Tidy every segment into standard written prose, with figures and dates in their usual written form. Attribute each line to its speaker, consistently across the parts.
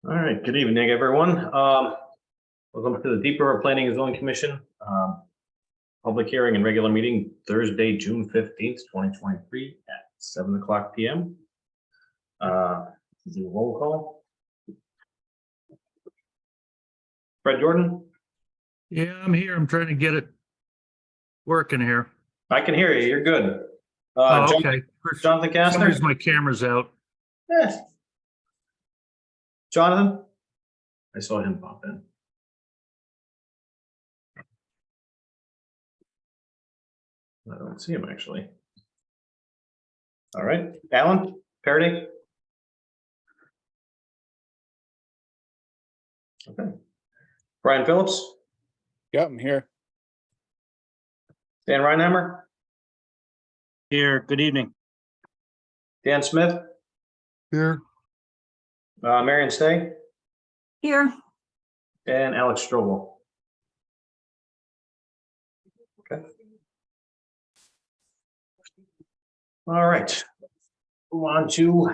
Speaker 1: All right, good evening, everyone. Welcome to the Deep River Planning and Zoning Commission. Public hearing and regular meeting Thursday, June 15th, 2023 at 7:00 p.m. Do a roll call. Fred Jordan?
Speaker 2: Yeah, I'm here. I'm trying to get it working here.
Speaker 1: I can hear you. You're good.
Speaker 2: Oh, okay.
Speaker 1: Jonathan
Speaker 2: For some
Speaker 1: Kastner?
Speaker 2: reason my camera's out.
Speaker 1: Yeah. Jonathan? I saw him pop in. I don't see him actually. All right, Alan Parody. Okay. Brian Phillips,
Speaker 3: Yeah, I'm here.
Speaker 1: Dan Reinhammer,
Speaker 3: Here. Good evening.
Speaker 1: Dan Smith,
Speaker 2: Here.
Speaker 1: Marion Stay,
Speaker 4: Here.
Speaker 1: and Alex Strobel. Okay. All right. Move on to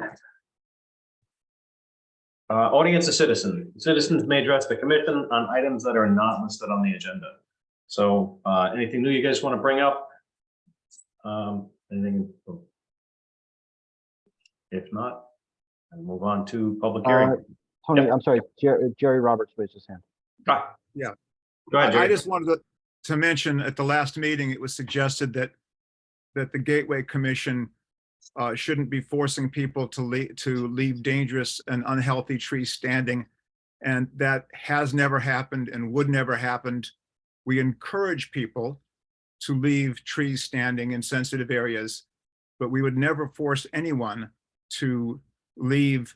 Speaker 1: audience of citizens. Citizens may address the commission on items that are not listed on the agenda. So anything new you guys want to bring up? Anything? If not, I'll move on to public hearing.
Speaker 5: Tony,
Speaker 1: Yep.
Speaker 5: I'm sorry, Jerry Roberts raised his hand.
Speaker 3: Yeah.
Speaker 1: Go ahead,
Speaker 3: I
Speaker 1: Jerry.
Speaker 3: just wanted to mention at the last meeting, it was suggested that the Gateway Commission shouldn't be forcing people to leave dangerous and unhealthy trees standing. And that has never happened and would never happen. We encourage people to leave trees standing in sensitive areas, but we would never force anyone to leave.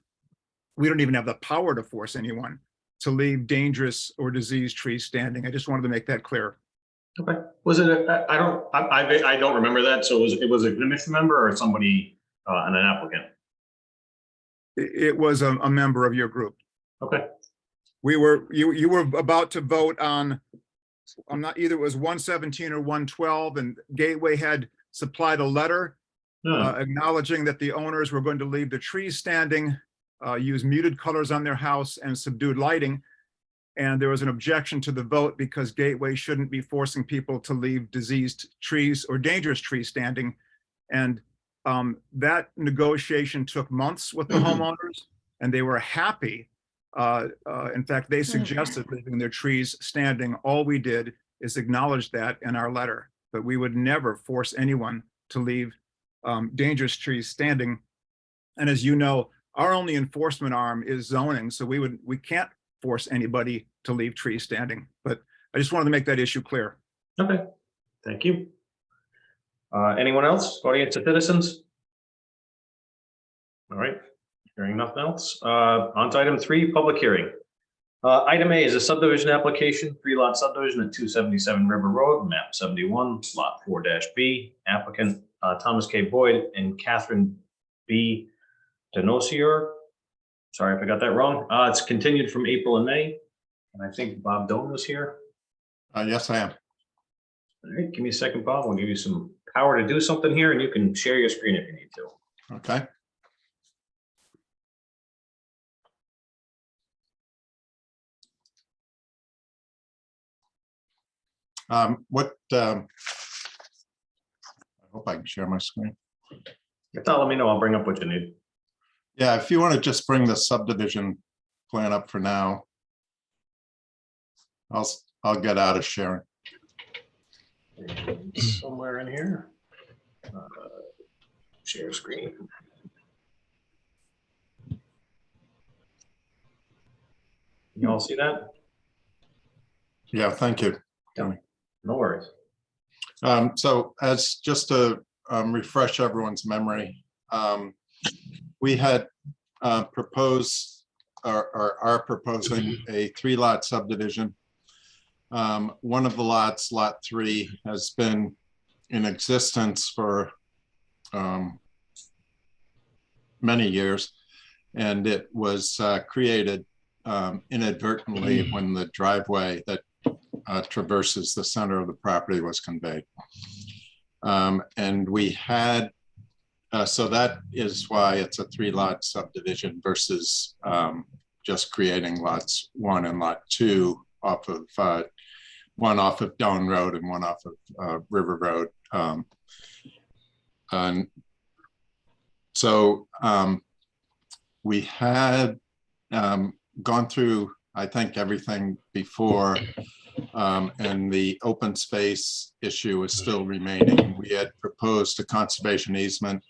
Speaker 3: We don't even have the power to force anyone to leave dangerous or diseased trees standing. I just wanted to make that clear.
Speaker 1: Okay. Was it? I don't remember that. So it was a commission member or somebody and an applicant.
Speaker 3: It was a member of your group.
Speaker 1: Okay.
Speaker 3: You were about to vote on, I'm not, either it was 117 or 112, and Gateway had supplied a letter acknowledging that the owners were going to leave the trees standing, use muted colors on their house and subdued lighting. And there was an objection to the vote because Gateway shouldn't be forcing people to leave diseased trees or dangerous trees standing. And that negotiation took months with the homeowners, and they were happy. In fact, they suggested leaving their trees standing. All we did is acknowledge that in our letter, but we would never force anyone to leave dangerous trees standing. And as you know, our only enforcement arm is zoning, so we can't force anybody to leave trees standing. But I just wanted to make that issue clear.
Speaker 1: Okay. Thank you. Anyone else? Audience of citizens? All right. Hearing nothing else. On to item 3, public hearing. Item A is a subdivision application, 3-lot subdivision at 277 River Road, map 71, lot 4-B. Applicant Thomas K. Boyd and Catherine B. Denosier. Sorry if I got that wrong. It's continued from April and May. And I think Bob Doan was here.
Speaker 6: Yes, I am.
Speaker 1: All right, give me a second, Bob. We'll give you some power to do something here, and you can share your screen if you need to.
Speaker 6: Okay. I hope I can share my screen.
Speaker 1: If not, let me know. I'll bring up what you need.
Speaker 6: Yeah, if you want to just bring the subdivision plan up for now, I'll get out of sharing.
Speaker 1: Somewhere in here. Share screen. You all see that?
Speaker 6: Yeah, thank you.
Speaker 1: No worries.
Speaker 6: So as just to refresh everyone's memory, we had proposed or are proposing a 3-lot subdivision. One of the lots, lot 3, has been in existence for many years, and it was created inadvertently when the driveway that traverses the center of the property was conveyed. And we had, so that is why it's a 3-lot subdivision versus just creating lots 1 and lot 2 off of one off of Doan Road and one off of River Road. And so we had gone through, I think, everything before, and the open space issue is still remaining. We had proposed a conservation easement,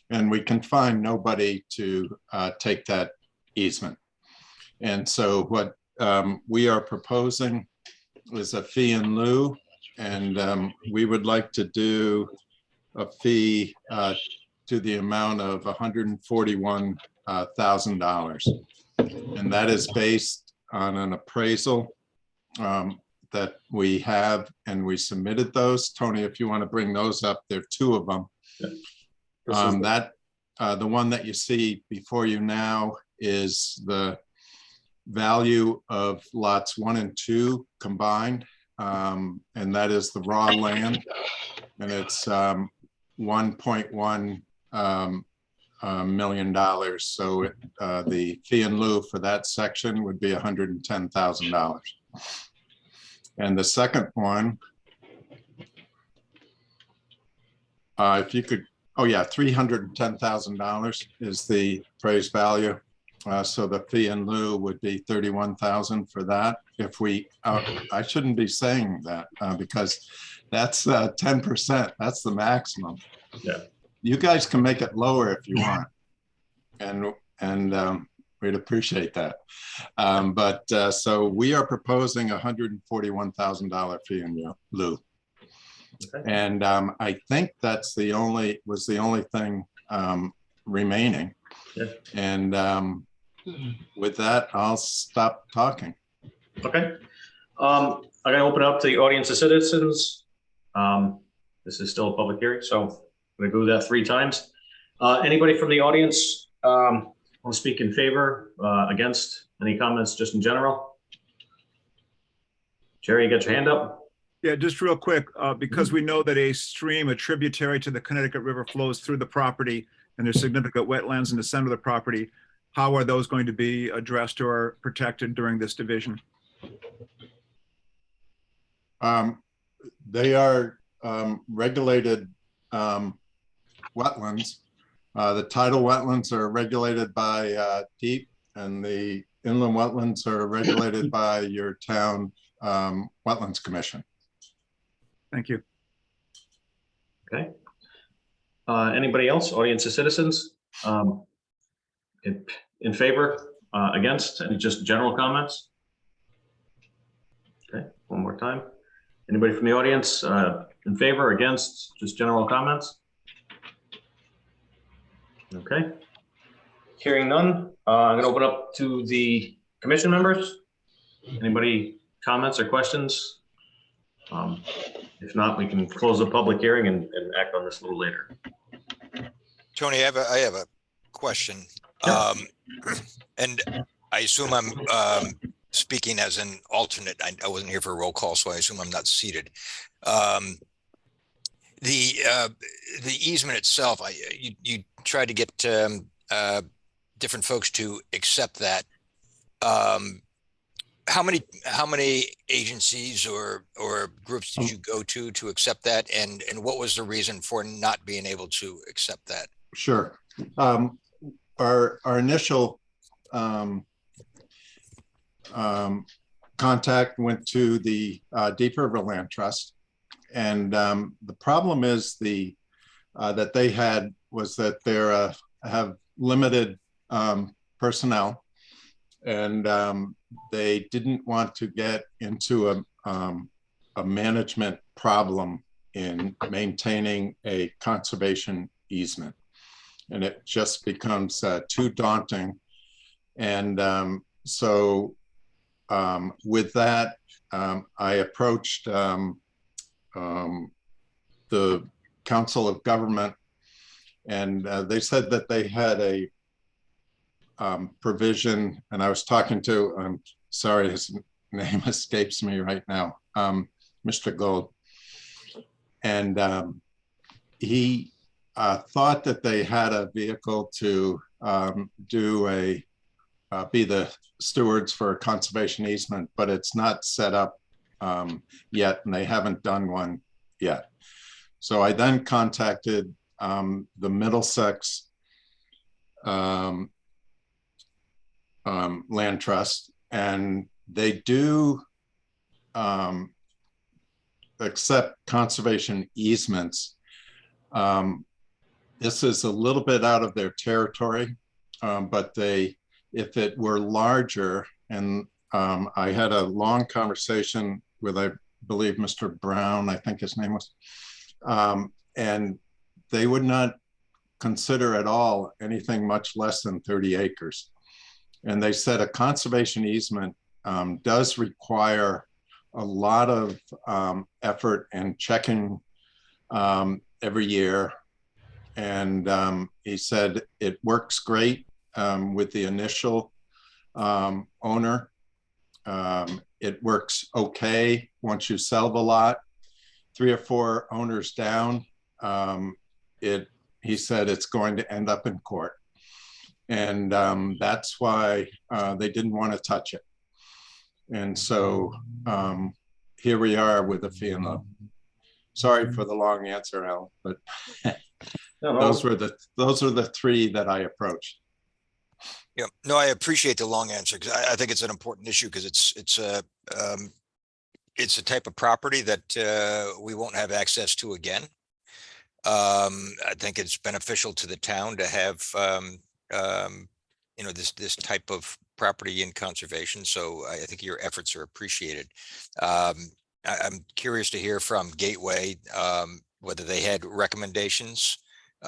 Speaker 6: and we can find nobody to take that easement. And so what we are proposing is a fee in lieu, and we would like to do a fee to the amount of $141,000. And that is based on an appraisal that we have, and we submitted those. Tony, if you want to bring those up, there are 2 of them. Yeah. The one that you see before you now is the value of lots 1 and 2 combined, and that is the raw land, and it's $1.1 million. So the fee in lieu for that section would be $110,000. And the second one, if you could, oh yeah, $310,000 is the appraised value. So the fee in lieu would be $31,000 for that. If we, I shouldn't be saying that because that's 10%. That's the maximum.
Speaker 1: Yeah.
Speaker 6: You guys can make it lower if you want, and we'd appreciate that. So we are proposing $141,000 fee in lieu. Okay. And I think that's the only thing remaining. Yeah. And with that, I'll stop talking.
Speaker 1: Okay. I'm going to open up to the audience of citizens. This is still a public hearing, so I'm going to go that 3 times. Anybody from the audience want to speak in favor, against? Any comments just in general? Jerry, you got your hand up?
Speaker 3: Yeah, just real quick, because we know that a stream, a tributary to the Connecticut River, flows through the property and there's significant wetlands in the center of the property. How are those going to be addressed or protected during this division?
Speaker 6: They are regulated wetlands. The tidal wetlands are regulated by DEEP, and the inland wetlands are regulated by your town Wetlands Commission.
Speaker 3: Thank you.
Speaker 1: Okay. Anybody else? Audience of citizens? In favor? Against? Any just general comments? Okay, one more time. Anybody from the audience in favor, against, just general comments? Okay. Hearing none, I'm going to open up to the commission members. Anybody comments or questions? If not, we can close the public hearing and act on this a little later.
Speaker 4: Tony, I have a question. Sure. And I assume I'm speaking as an alternate. I wasn't here for a roll call, so I assume I'm not seated. The easement itself, you tried to get different folks to accept that. How many agencies or groups did you go to accept that, and what was the reason for not being able to accept that?
Speaker 6: Sure. Our initial contact went to the Deep River Land Trust, and the problem is that they had was that they have limited personnel, and they didn't want to get into a management problem in maintaining a conservation easement, and it just becomes too daunting. And so with that, I approached the Council of Government, and they said that they had a provision, and I was talking to, I'm sorry, his name escapes me right now, Mr. Gold, and he thought that they had a vehicle to do a be the stewards for a conservation easement, but it's not set up yet, and they haven't done one yet. So I then contacted the Middlesex Land Trust, and they do accept conservation easements. This is a little bit out of their territory, but if it were larger, and I had a long conversation with, I believe, Mr. Brown, I think his name was, and they would not consider at all anything much less than 30 acres. And they said a conservation easement does require a lot of effort and checking every year. And he said it works great with the initial owner. It works okay once you sell the lot. 3 or 4 owners down, he said it's going to end up in court. And that's why they didn't want to touch it. And so here we are with a fee and loan. Sorry for the long answer, Al, but those are the 3 that I approached.
Speaker 4: Yeah, no, I appreciate the long answer because I think it's an important issue because it's a type of property that we won't have access to again. I think it's beneficial to the town to have this type of property in conservation. So I think your efforts are appreciated. I'm curious to hear from Gateway whether they had recommendations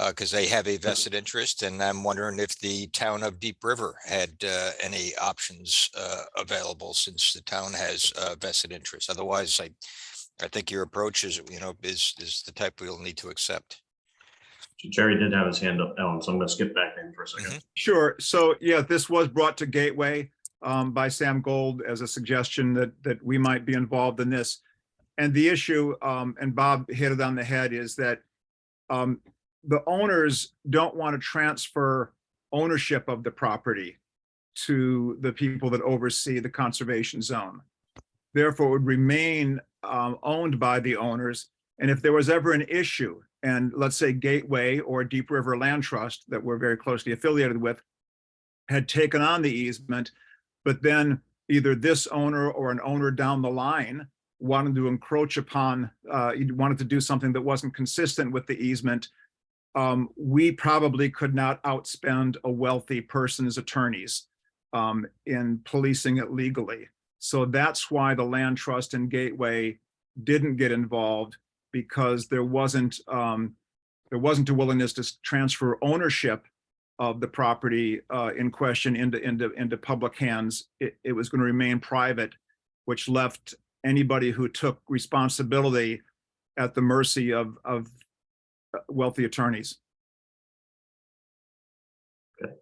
Speaker 4: because they have a vested interest, and I'm wondering if the town of Deep River had any options available since the town has vested interest. Otherwise, I think your approach is the type we'll need to accept.
Speaker 1: Jerry did have his hand up, Alan, so I'm going to skip back in for a second.
Speaker 3: Sure. So yeah, this was brought to Gateway by Sam Gold as a suggestion that we might be involved in this. And the issue, and Bob hit it on the head, is that the owners don't want to transfer ownership of the property to the people that oversee the conservation zone. Therefore, it would remain owned by the owners. And if there was ever an issue, and let's say Gateway or Deep River Land Trust that we're very closely affiliated with had taken on the easement, but then either this owner or an owner down the line wanted to encroach upon, wanted to do something that wasn't consistent with the easement, we probably could not outspend a wealthy person's attorneys in policing it legally. So that's why the Land Trust and Gateway didn't get involved, because there wasn't a willingness to transfer ownership of the property in question into public hands. It was going to remain private, which left anybody who took responsibility at the mercy of wealthy attorneys.
Speaker 1: Okay.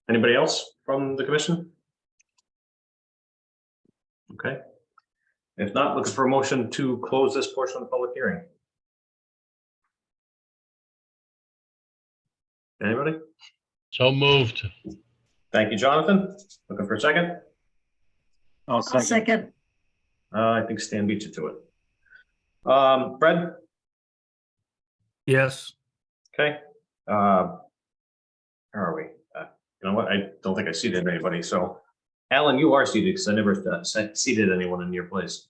Speaker 1: Anybody else from the commission? Okay. If not, looking for a motion to close this portion of the public hearing. Anybody?
Speaker 2: So moved.
Speaker 1: Thank you, Jonathan. Looking for a second?
Speaker 5: I'll second.
Speaker 1: I think Stan beat you to it. Fred?
Speaker 2: Yes.
Speaker 1: Okay. Where are we? You know what? I don't think I seated anybody. So, Alan, you are seated because I never seated anyone in your place.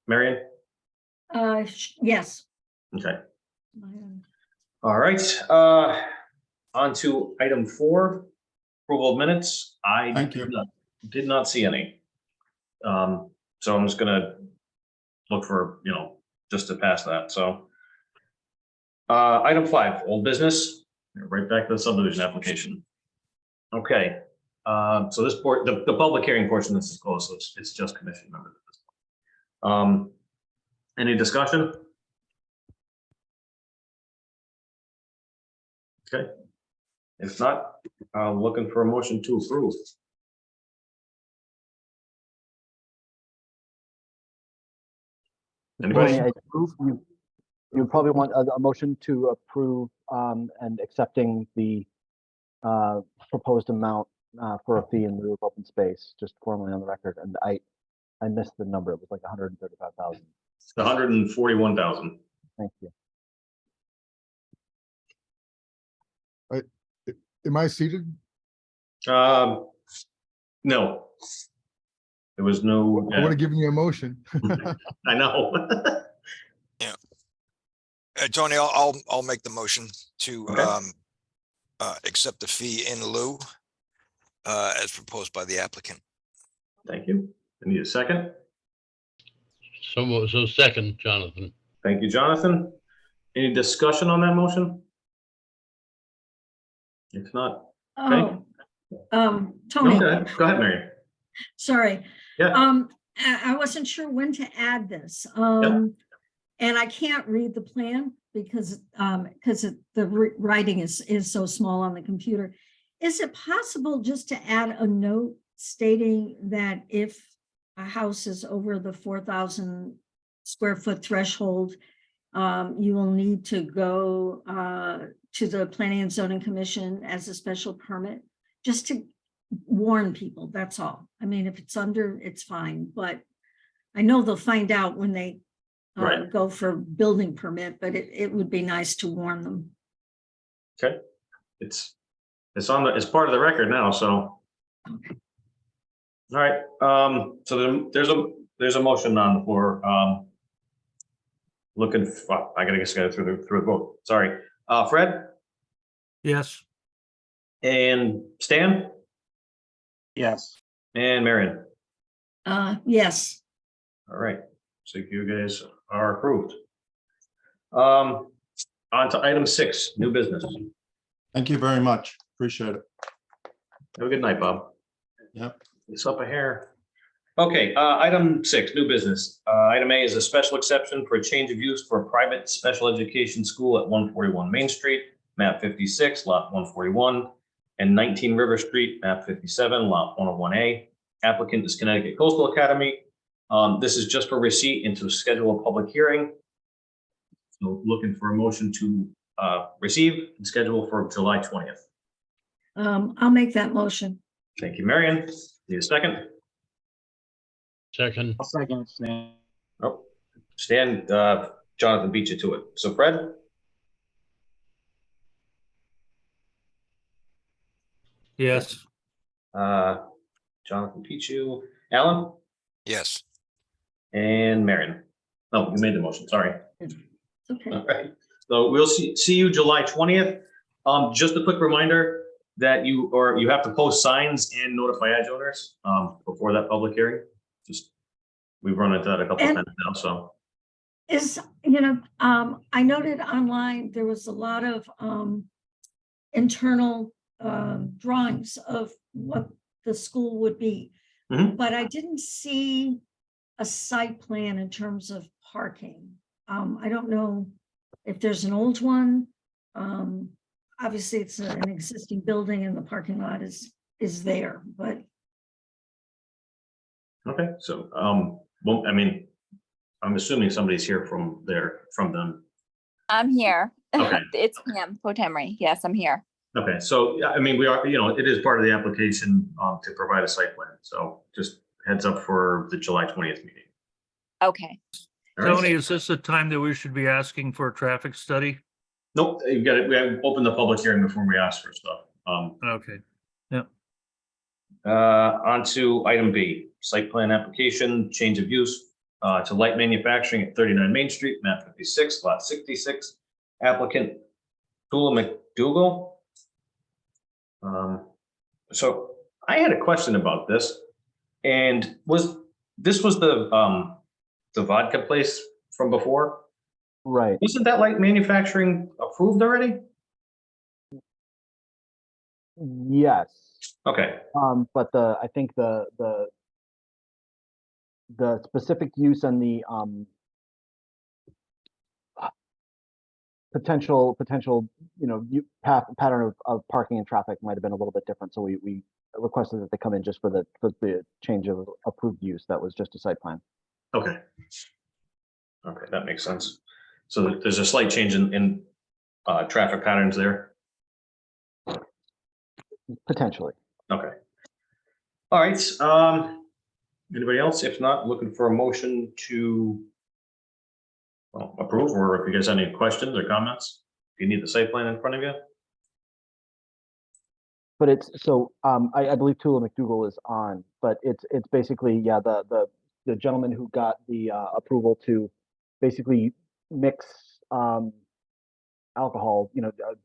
Speaker 1: Marion?
Speaker 7: Yes.
Speaker 1: Okay. All right. On to item 4, approval of minutes. I
Speaker 6: Thank you.
Speaker 1: did not see any. So I'm just gonna look for, just to pass that. So item 5, old business, right back to the subdivision application. Okay. So this board, the public hearing portion, this is closed, so it's just commission members at this point. Any discussion? Okay. If not, looking for a motion to approve. Anybody?
Speaker 5: I move
Speaker 7: You probably want a motion to approve and accepting the proposed amount for a fee in lieu of open space, just formally on the record. And I missed the number. It was like 135,000.
Speaker 1: 141,000.
Speaker 7: Thank you.
Speaker 8: Am I seated?
Speaker 1: No. There was no,
Speaker 8: I want to give you a motion.
Speaker 1: I know.
Speaker 4: Tony, I'll make the motion to
Speaker 1: Okay.
Speaker 4: accept the fee in lieu as proposed by the applicant.
Speaker 1: Thank you. I need a second.
Speaker 9: So second, Jonathan.
Speaker 1: Thank you, Jonathan. Any discussion on that motion? If not,
Speaker 5: Oh, Tony,
Speaker 1: okay, go ahead, Mary.
Speaker 5: sorry.
Speaker 1: Yeah.
Speaker 5: I wasn't sure when to add this. And I can't read the plan because the writing is so small on the computer. Is it possible just to add a note stating that if a house is over the 4,000 square foot threshold, you will need to go to the Planning and Zoning Commission as a special permit, just to warn people, that's all. I mean, if it's under, it's fine, but I know they'll find out when they
Speaker 1: Right.
Speaker 5: go for building permit, but it would be nice to warn them.
Speaker 1: Okay. It's it's part of the record now, so.
Speaker 5: Okay.
Speaker 1: All right, so there's a motion on the floor. I gotta go through the vote. Sorry. Fred
Speaker 2: Yes.
Speaker 1: and Stan
Speaker 10: Yes.
Speaker 1: and Marion.
Speaker 5: Yes,
Speaker 1: All right, so you guys are approved. On to item 6, new business.
Speaker 6: Thank you very much. Appreciate it.
Speaker 1: Have a good night, Bob.
Speaker 6: Yep.
Speaker 1: It's up a hair. Okay, item 6, new business. Item A is a special exception for a change of use for a private special education school at 141 Main Street, map 56, lot 141, and 19 River Street, map 57, lot 101A. Applicant is Connecticut Coastal Academy. This is just for receipt and to schedule a public hearing. So looking for a motion to receive and schedule for July 20th.
Speaker 5: I'll make that motion.
Speaker 1: Thank you, Marion. Need a second?
Speaker 9: Second,
Speaker 10: I'll second Stan.
Speaker 1: Oh, Stan, Jonathan beat you to it. So Fred,
Speaker 2: Yes.
Speaker 1: Jonathan beat you, Alan,
Speaker 4: Yes.
Speaker 1: and Marion. Oh, you made the motion, sorry.
Speaker 5: Okay.
Speaker 1: All right, so we'll see you July 20th. Just a quick reminder that you have to post signs and notify edge owners before that public hearing. We've run into that a couple of times now, so.
Speaker 5: I noted online, there was a lot of internal drawings of what the school would be.
Speaker 1: Mhm.
Speaker 5: But I didn't see a site plan in terms of parking. I don't know if there's an old one. Obviously, it's an existing building and the parking lot is there, but
Speaker 1: Okay, so, well, I mean, I'm assuming somebody's here from them.
Speaker 11: I'm here.
Speaker 1: Okay.
Speaker 11: It's Pam Potemry. Yes, I'm here.
Speaker 1: Okay, so, yeah, I mean, we are, it is part of the application to provide a site plan, so just heads up for the July 20th meeting.
Speaker 11: Okay.
Speaker 1: All right?
Speaker 2: Tony, is this the time that we should be asking for a traffic study?
Speaker 1: Nope, you got it, we have opened the public hearing before we ask for stuff.
Speaker 2: Okay.
Speaker 1: On to item B, site plan application, change of use to light manufacturing at 39 Main Street, map 56, lot 66. Applicant Tula McDougal. So I had a question about this, and was the vodka place from before?
Speaker 7: Right.
Speaker 1: Wasn't that light manufacturing approved already?
Speaker 7: Yes.
Speaker 1: Okay,
Speaker 7: But I think the specific use and the potential pattern of parking and traffic might have been a little bit different. So we requested that they come in just for the change of approved use. That was just a site plan.
Speaker 1: okay. Okay, that makes sense. So there's a slight change in traffic patterns there.
Speaker 7: Potentially.
Speaker 1: Okay. All right. Anybody else? If not, looking for a motion to approve, or if you guys have any questions or comments, if you need the site plan in front of you.
Speaker 7: But it's, so, I believe Tula McDougal is on, but it's basically, yeah, the gentleman who got the, approval to basically mix, alcohol,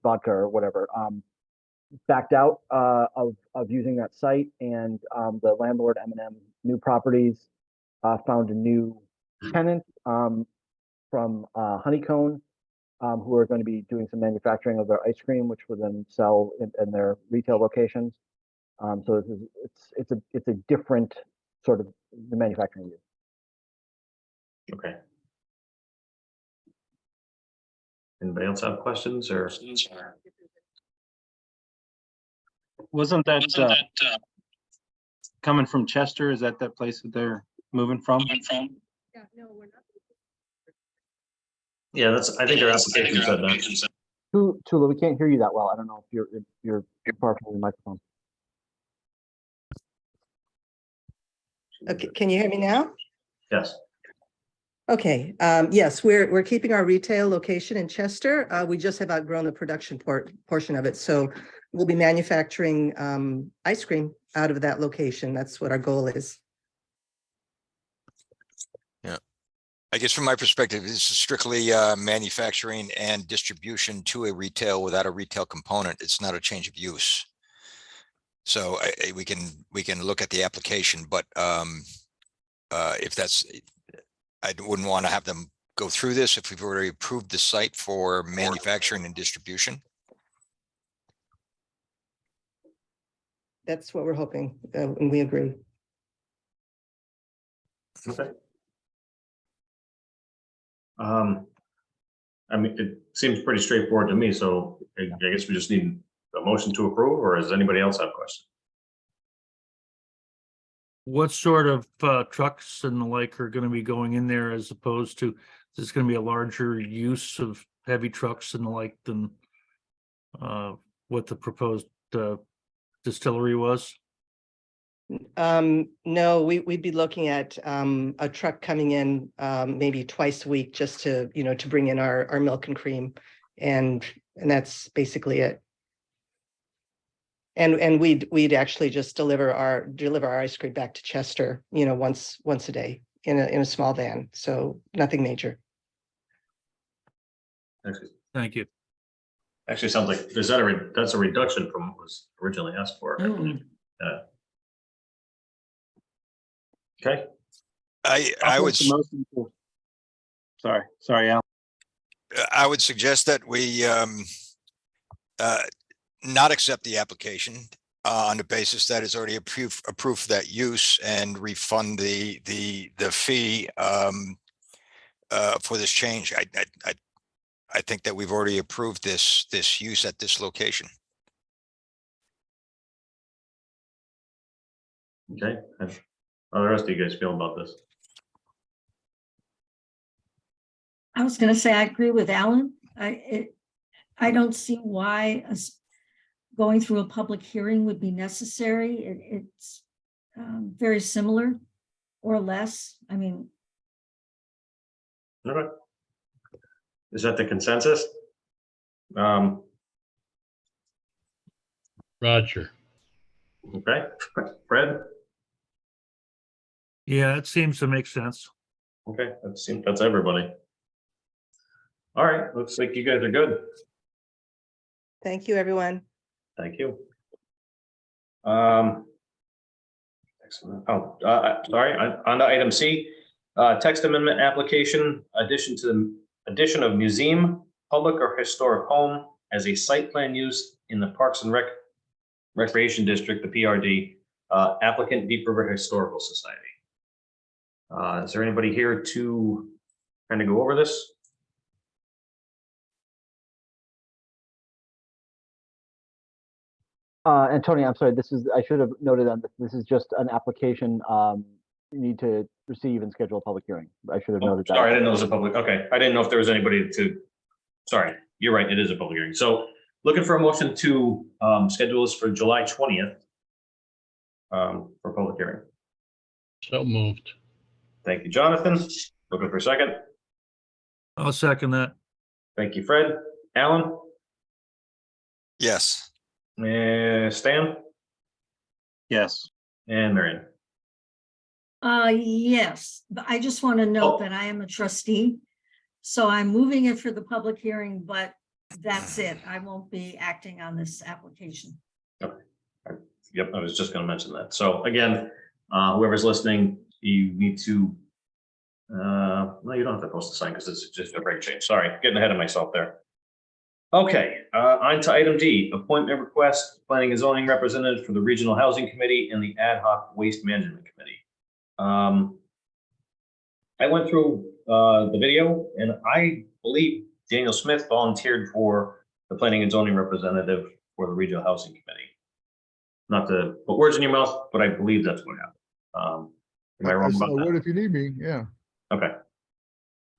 Speaker 7: vodka or whatever, backed out, of using that site, and, the landlord, M&M New Properties, found a new tenant, from, Honeycomb, who are going to be doing some manufacturing of their ice cream, which will then sell in their retail locations. So it's a different sort of the manufacturing use.
Speaker 1: Okay. Anybody else have questions or?
Speaker 10: Wasn't that coming from Chester? Is that place that they're moving from?
Speaker 1: Yeah, I think their application said that.
Speaker 7: Tula, we can't hear you that well. I don't know if you're far from the microphone.
Speaker 9: Okay, can you hear me now?
Speaker 1: Yes.
Speaker 9: Okay, yes, we're keeping our retail location in Chester. We just have outgrown the production portion of it, so we'll be manufacturing ice cream out of that location. That's what our goal is.
Speaker 4: I guess from my perspective, this is strictly manufacturing and distribution to a retail without a retail component. It's not a change of use. So we can look at the application, but if that's, I wouldn't want to have them go through this if we've already approved the site for manufacturing and distribution.
Speaker 9: That's what we're hoping, and we agree.
Speaker 1: Okay. I mean, it seems pretty straightforward to me, so I guess we just need a motion to approve, or does anybody else have questions?
Speaker 2: What sort of trucks and the like are going to be going in there, as opposed to, is this going to be a larger use of heavy trucks and the like than what the proposed distillery was?
Speaker 9: No, we'd be looking at a truck coming in maybe twice a week, just to to bring in our milk and cream, and that's basically it. And we'd actually just deliver our ice cream back to Chester, once a day in a small van. So nothing major.
Speaker 2: Thank you.
Speaker 1: Actually, sounds like that's a reduction from what was originally asked for. Okay.
Speaker 4: I would.
Speaker 10: Sorry, Al.
Speaker 4: I would suggest that we not accept the application on the basis that it's already approved for that use, and refund the fee for this change. I think that we've already approved this use at this location.
Speaker 1: Okay. How the rest of you guys feel about this?
Speaker 5: I was going to say, I agree with Alan. I don't see why going through a public hearing would be necessary. It's very similar or less. I mean.
Speaker 1: Okay. Is that the consensus?
Speaker 12: Roger.
Speaker 1: Okay. Fred?
Speaker 2: Yeah, it seems to make sense.
Speaker 1: Okay, that's everybody. All right, looks like you guys are good.
Speaker 9: Thank you, everyone.
Speaker 1: Thank you. Excellent. Sorry, on to item C, text amendment application, addition of museum, public or historic home as a site plan use in the Parks and Recreation District, the PRD, applicant Deep River Historical Society. Is there anybody here to kind of go over this?
Speaker 7: And Tony, I'm sorry, I should have noted on this is just an application need to receive and schedule a public hearing. I should have
Speaker 1: Oh,
Speaker 7: noted that.
Speaker 1: sorry, I didn't know it was a public, okay, I didn't know if there was anybody to, sorry, you're right, it is a public hearing. So looking for a motion to schedule this for July 20th for public hearing.
Speaker 2: So moved.
Speaker 1: Thank you, Jonathan. Looking for a second.
Speaker 2: I'll second that.
Speaker 1: Thank you, Fred. Alan?
Speaker 4: Yes.
Speaker 1: Stan?
Speaker 10: Yes.
Speaker 1: And Marion?
Speaker 5: Yes, but I just want to
Speaker 1: Oh.
Speaker 5: note that I am a trustee. So I'm moving it for the public hearing, but that's it. I won't be acting on this application.
Speaker 1: Yep, I was just gonna mention that. So again, whoever's listening, you need to, no, you don't have to post the sign because it's just a rate change. Sorry, getting ahead of myself there. Okay, on to item D, appointment request, planning and zoning representative for the Regional Housing Committee and the Ad hoc Waste Management Committee. I went through the video and I believe Daniel Smith volunteered for the planning and zoning representative for the Regional Housing Committee. Not to put words in your mouth, but I believe that's what happened. Am I wrong
Speaker 8: I
Speaker 1: about
Speaker 8: would
Speaker 1: that?
Speaker 8: if you need me, yeah.
Speaker 1: Okay.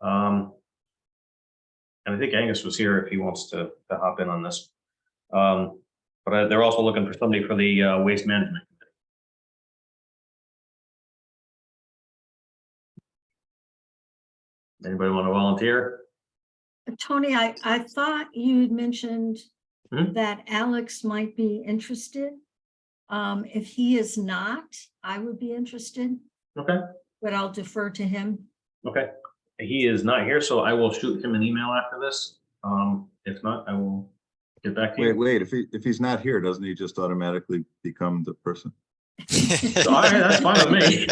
Speaker 1: And I think Angus was here if he wants to hop in on this. But they're also looking for somebody for the Waste Management Committee. Anybody want to volunteer?
Speaker 5: Tony, I thought you had mentioned
Speaker 1: Hmm?
Speaker 5: that Alex might be interested. If he is not, I would be interested,
Speaker 1: Okay,
Speaker 5: but I'll defer to him.
Speaker 1: okay. He is not here, so I will shoot him an email after this. If not, I will get back to you.
Speaker 12: Wait, if he's not here, doesn't he just automatically become the person?
Speaker 1: All right, that's fine with me.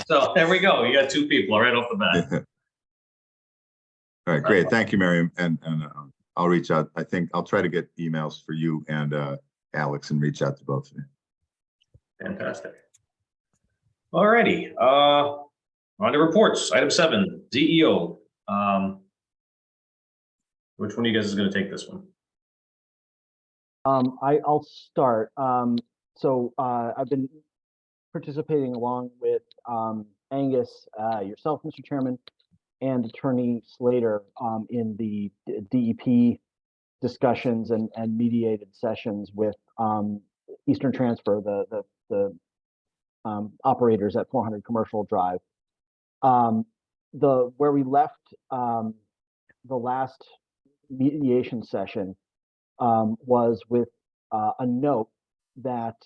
Speaker 1: So there we go. You got two people right off the bat.
Speaker 12: All right, great. Thank you, Miriam. And I'll reach out. I think I'll try to get emails for you and Alex and reach out to both of you.
Speaker 1: Fantastic. All righty, on to reports. Item 7, CEO. Which one of you guys is going to take this one?
Speaker 7: I'll start. I've been participating along with Angus, yourself, Mr. Chairman, and Attorney Slater in the DEP discussions and mediated sessions with Eastern Transfer, the operators at 400 Commercial Drive. Where we left the last mediation session was with a note that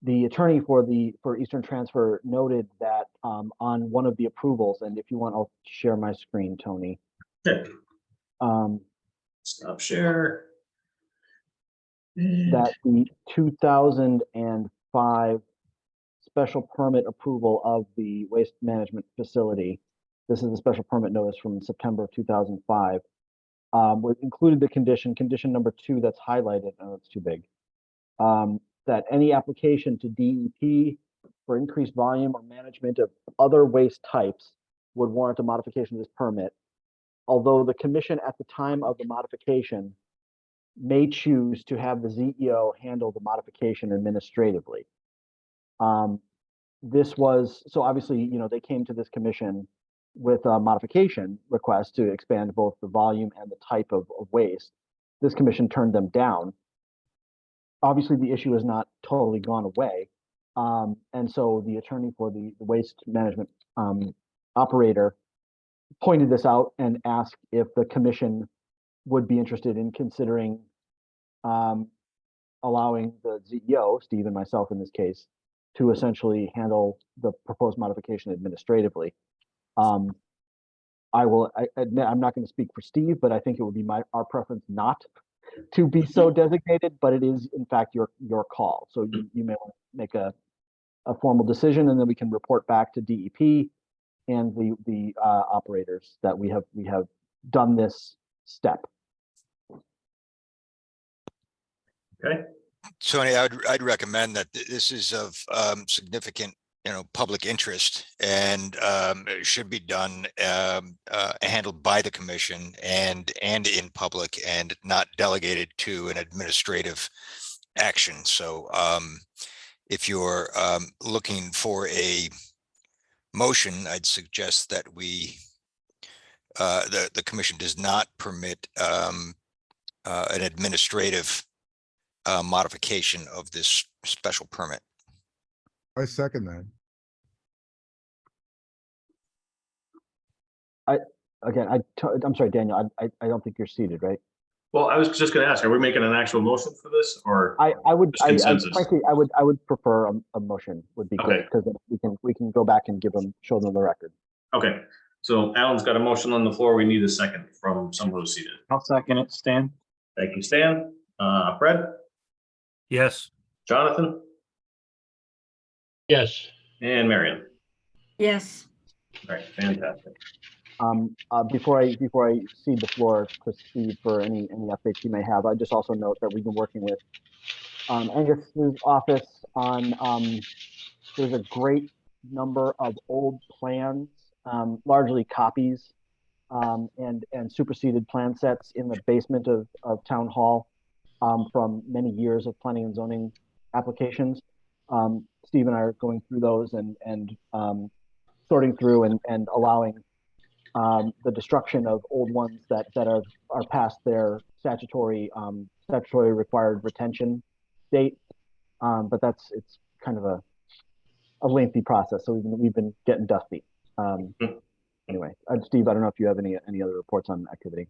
Speaker 7: the attorney for Eastern Transfer noted that on one of the approvals, and if you want, I'll share my screen, Tony.
Speaker 1: Sure. Stop share.
Speaker 7: That the 2005 special permit approval of the waste management facility, this is a special permit notice from September of 2005, included the condition number 2 that's highlighted. Oh, it's too big. That any application to DEP for increased volume or management of other waste types would warrant a modification of this permit, although the commission at the time of the modification may choose to have the ZEO handle the modification administratively. This was, so obviously, you know, they came to this commission with a modification request to expand both the volume and the type of waste. This commission turned them down. Obviously, the issue has not totally gone away. And so the attorney for the waste management operator pointed this out and asked if the commission would be interested in considering allowing the ZEO, Steve and myself in this case, to essentially handle the proposed modification administratively. I admit I'm not going to speak for Steve, but I think it would be our preference not to be so designated, but it is in fact your call. So you may want to make a formal decision, and then we can report back to DEP and the operators that we have done this step.
Speaker 1: Okay.
Speaker 4: Tony, I'd recommend that this is of significant, public interest, and it should be done, handled by the commission and in public, and not delegated to an administrative action. So if you're looking for a motion, I'd suggest that the commission does not permit an administrative modification of this special permit.
Speaker 8: I second that.
Speaker 7: Again, I'm sorry, Daniel, I don't think you're seated, right?
Speaker 1: Well, I was just gonna ask, are we making an actual motion for this or?
Speaker 7: I would,
Speaker 1: Just consensus.
Speaker 7: frankly, I would prefer a motion would be good,
Speaker 1: Okay.
Speaker 7: because we can go back and show them the record.
Speaker 1: Okay, so Alan's got a motion on the floor. We need a second from someone who's seated.
Speaker 10: I'll second it, Stan.
Speaker 1: Thank you, Stan. Fred,
Speaker 2: Yes.
Speaker 1: Jonathan,
Speaker 2: Yes.
Speaker 1: and Marion.
Speaker 5: Yes.
Speaker 1: All right, fantastic.
Speaker 7: Before I cede the floor to Steve for any updates he may have, I just also note that we've been working with Angus's office on, there's a great number of old plans, largely copies, and superseded plan sets in the basement of Town Hall, from many years of planning and zoning applications. Steve and I are going through those and sorting through and allowing the destruction of old ones that are past their statutory required retention date. But it's kind of a lengthy process, so we've been getting dusty. Anyway, Steve, I don't know if you have any other reports on activity.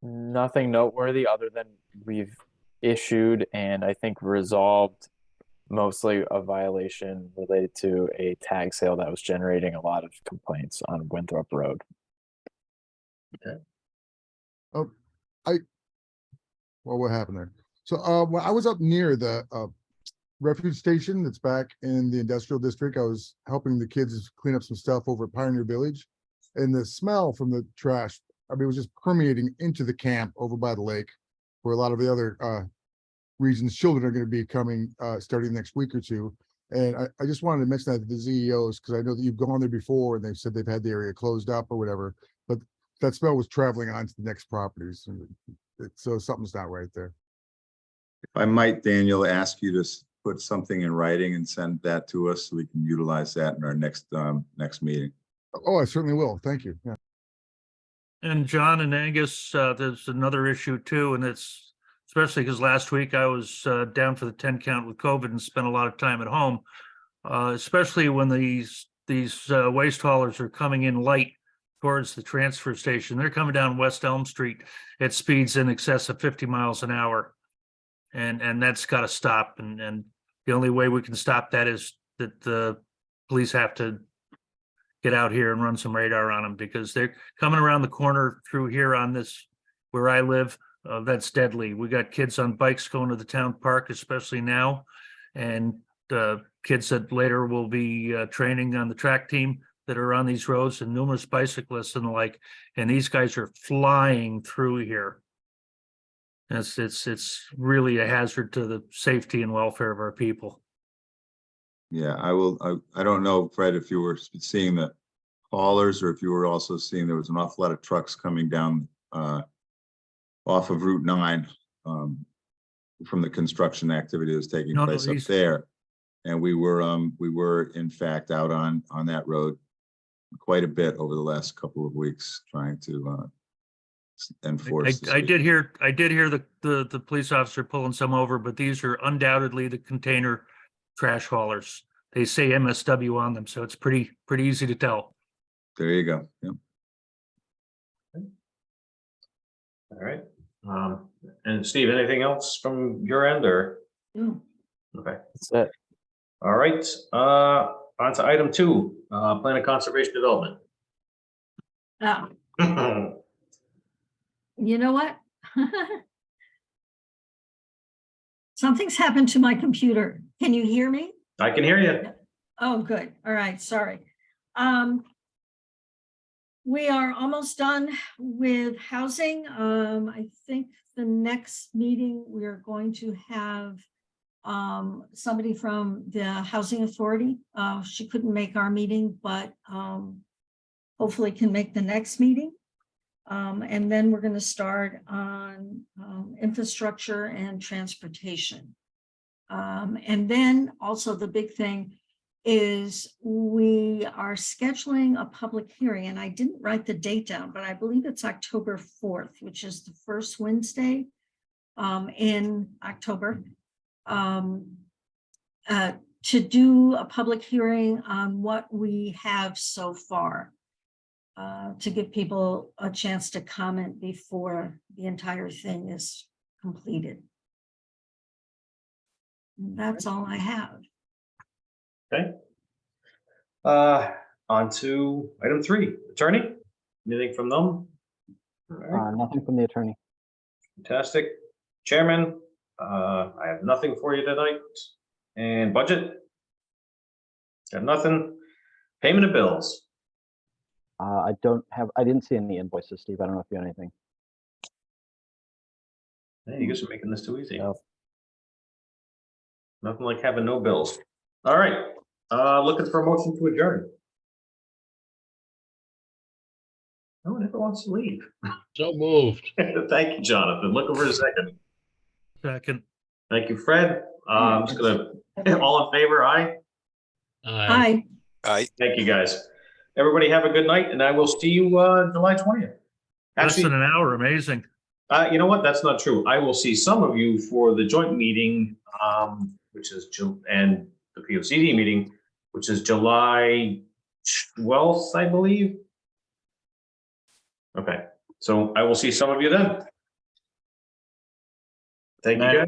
Speaker 13: Nothing noteworthy other than we've issued and I think resolved mostly a violation related to a tag sale that was generating a lot of complaints on Winthrop Road.
Speaker 8: Well, what happened there? So, when I was up near the refuge station that's back in the industrial district, I was helping the kids clean up some stuff over at Pioneer Village. And the smell from the trash, I mean, it was just permeating into the camp over by the lake, where a lot of the other regions' children are going to be coming starting next week or two. And I just wanted to mention that to the CEOs, because I know that you've gone there before and they've said they've had the area closed up or whatever, but that smell was traveling on to the next properties. And so something's not right there.
Speaker 12: If I might, Daniel, ask you to put something in writing and send that to us so we can utilize that in our next meeting.
Speaker 8: Oh, I certainly will. Thank you. Yeah.
Speaker 2: And John and Angus, there's another issue too, and it's especially because last week I was down for the 10 count with COVID and spent a lot of time at home, especially when these waste haulers are coming in light towards the transfer station. They're coming down West Elm Street at speeds in excess of 50 miles an hour. And that's got to stop. And the only way we can stop that is that the police have to get out here and run some radar on them, because they're coming around the corner through here on this, where I live. That's deadly. We got kids on bikes going to the town park, especially now, and kids that later will be training on the track team that are on these roads, and numerous bicyclists and the like. And these guys are flying through here. It's really a hazard to the safety and welfare of our people.
Speaker 12: Yeah, I don't know, Fred, if you were seeing the haulers or if you were also seeing there was an awful lot of trucks coming down off of Route 9 from the construction activity that was taking place up there. And we were in fact out on that road quite a bit over the last couple of weeks trying to enforce.
Speaker 2: I did hear the police officer pulling some over, but these are undoubtedly the container trash haulers. They say MSW on them, so it's pretty easy to tell.
Speaker 12: There you go. Yep.
Speaker 1: All right. And Steve, anything else from your end or?
Speaker 5: No.
Speaker 1: Okay.
Speaker 13: That's it.
Speaker 1: All right. On to item 2, plan of conservation development.
Speaker 5: You know what? Something's happened to my computer. Can you hear me?
Speaker 1: I can hear you.
Speaker 5: Oh, good. All right. Sorry. We are almost done with housing. I think the next meeting we are going to have somebody from the Housing Authority. She couldn't make our meeting, but hopefully can make the next meeting. And then we're going to start on infrastructure and transportation. And then also the big thing is we are scheduling a public hearing, and I didn't write the date down, but I believe it's October 4th, which is the first Wednesday in October, to do a public hearing on what we have so far, to give people a chance to comment before the entire thing is completed. That's all I have.
Speaker 1: Okay. On to item 3, attorney, anything from them? All right,
Speaker 7: Nothing from the attorney.
Speaker 1: fantastic. Chairman, I have nothing for you tonight. And budget? Got nothing. Payment of bills.
Speaker 7: I didn't see any invoices, Steve. I don't know if you have anything.
Speaker 1: Hey, you guys are making this too easy.
Speaker 13: No.
Speaker 1: Nothing like having no bills. All right, looking for a motion to adjourn. No one ever wants to leave.
Speaker 14: So moved.
Speaker 1: Thank you, Jonathan. Looking for a second.
Speaker 2: Second.
Speaker 1: Thank you, Fred. I'm just gonna, all in favor, aye?
Speaker 5: Hi.
Speaker 1: Thank you, guys. Everybody have a good night, and I will see you July 20th.
Speaker 2: Less than
Speaker 1: Actually,
Speaker 2: an hour, amazing.
Speaker 1: you know what? That's not true. I will see some of you for the joint meeting, which is and the POCD meeting, which is July 12th, I believe. Okay, so I will see some of you then. Thank you, guys.